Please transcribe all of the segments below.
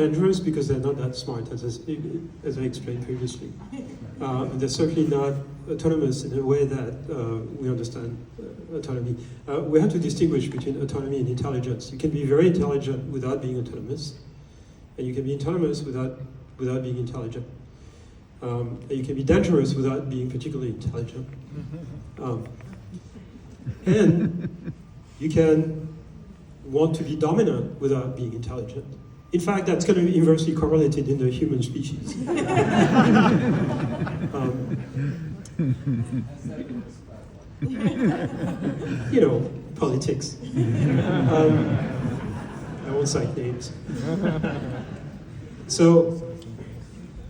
dangerous because they're not that smart, as I explained previously. They're certainly not autonomous in a way that we understand autonomy. We have to distinguish between autonomy and intelligence. You can be very intelligent without being autonomous, and you can be autonomous without being intelligent. And you can be dangerous without being particularly intelligent. And you can want to be dominant without being intelligent. In fact, that's going to be inversely correlated in the human species. You know, politics. I won't cite names. So,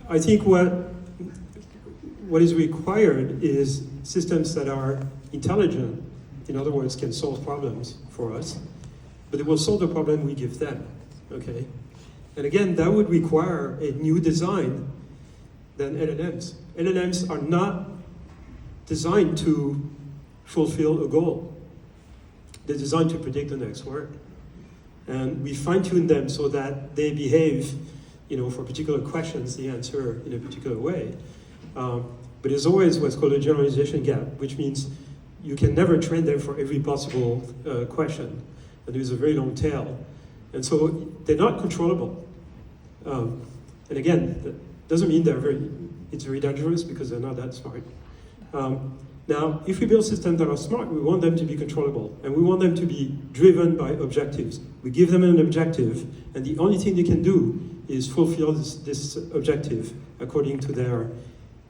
I think what is required is systems that are intelligent, in other words, can solve problems for us, but they will solve the problem we give them, okay? And again, that would require a new design than LLMs. LLMs are not designed to fulfill a goal. They're designed to predict the next word. And we fine-tune them so that they behave, you know, for particular questions, they answer in a particular way. But there's always what's called a generalization gap, which means you can never train them for every possible question. And there's a very long tail. And so they're not controllable. And again, that doesn't mean it's very dangerous because they're not that smart. Now, if we build systems that are smart, we want them to be controllable. And we want them to be driven by objectives. We give them an objective, and the only thing they can do is fulfill this objective according to their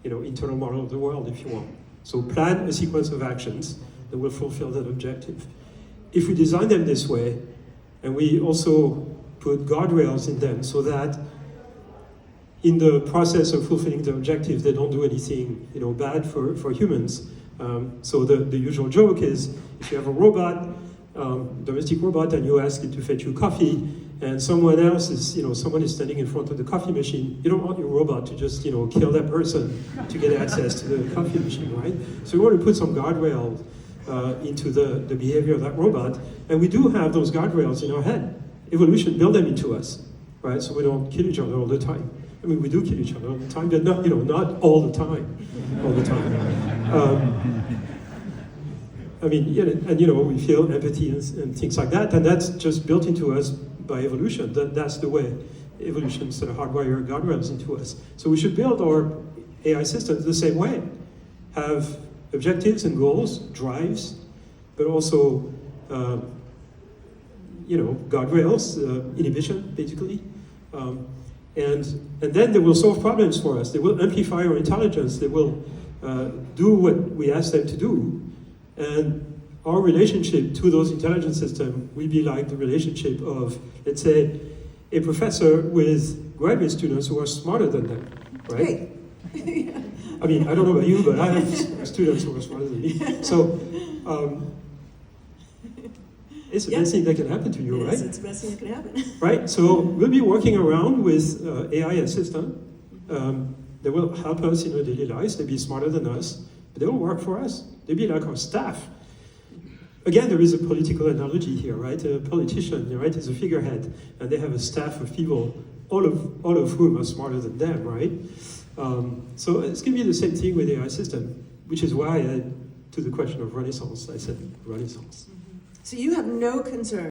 internal model of the world, if you want. So plan a sequence of actions that will fulfill that objective. If we design them this way, and we also put guardrails in them so that in the process of fulfilling the objective, they don't do anything bad for humans. So the usual joke is, if you have a robot, domestic robot, and you ask it to fetch you coffee, and someone is standing in front of the coffee machine, you don't want your robot to just kill that person to get access to the coffee machine, right? So you want to put some guardrails into the behavior of that robot, and we do have those guardrails in our head. Evolution built them into us, right? So we don't kill each other all the time. I mean, we do kill each other all the time, but not all the time, we feel empathy and things like that, and that's just built into us by evolution. That's the way evolution sort of hardwired guardrails into us. So we should build our AI systems the same way. Have objectives and goals, drives, but also, guardrails, inhibition, basically. And then they will solve problems for us. They will amplify our intelligence. They will do what we ask them to do. And our relationship to those intelligence systems will be like the relationship of, let's say, a professor with graduate students who are smarter than them, right? Hey. I mean, I don't know about you, but I have students who are smarter than me. So it's the best thing that can happen to you, right? It's the best thing that can happen. Right, so we'll be working around with AI and system. They will help us in our daily lives. They'll be smarter than us, but they will work for us. They'll be like our staff. Again, there is a political analogy here, right? A politician, right, is a figurehead, and they have a staff of people, all of whom are smarter than them, right? So it's going to be the same thing with AI system, which is why to the question of Renaissance, I said Renaissance. So you have no concern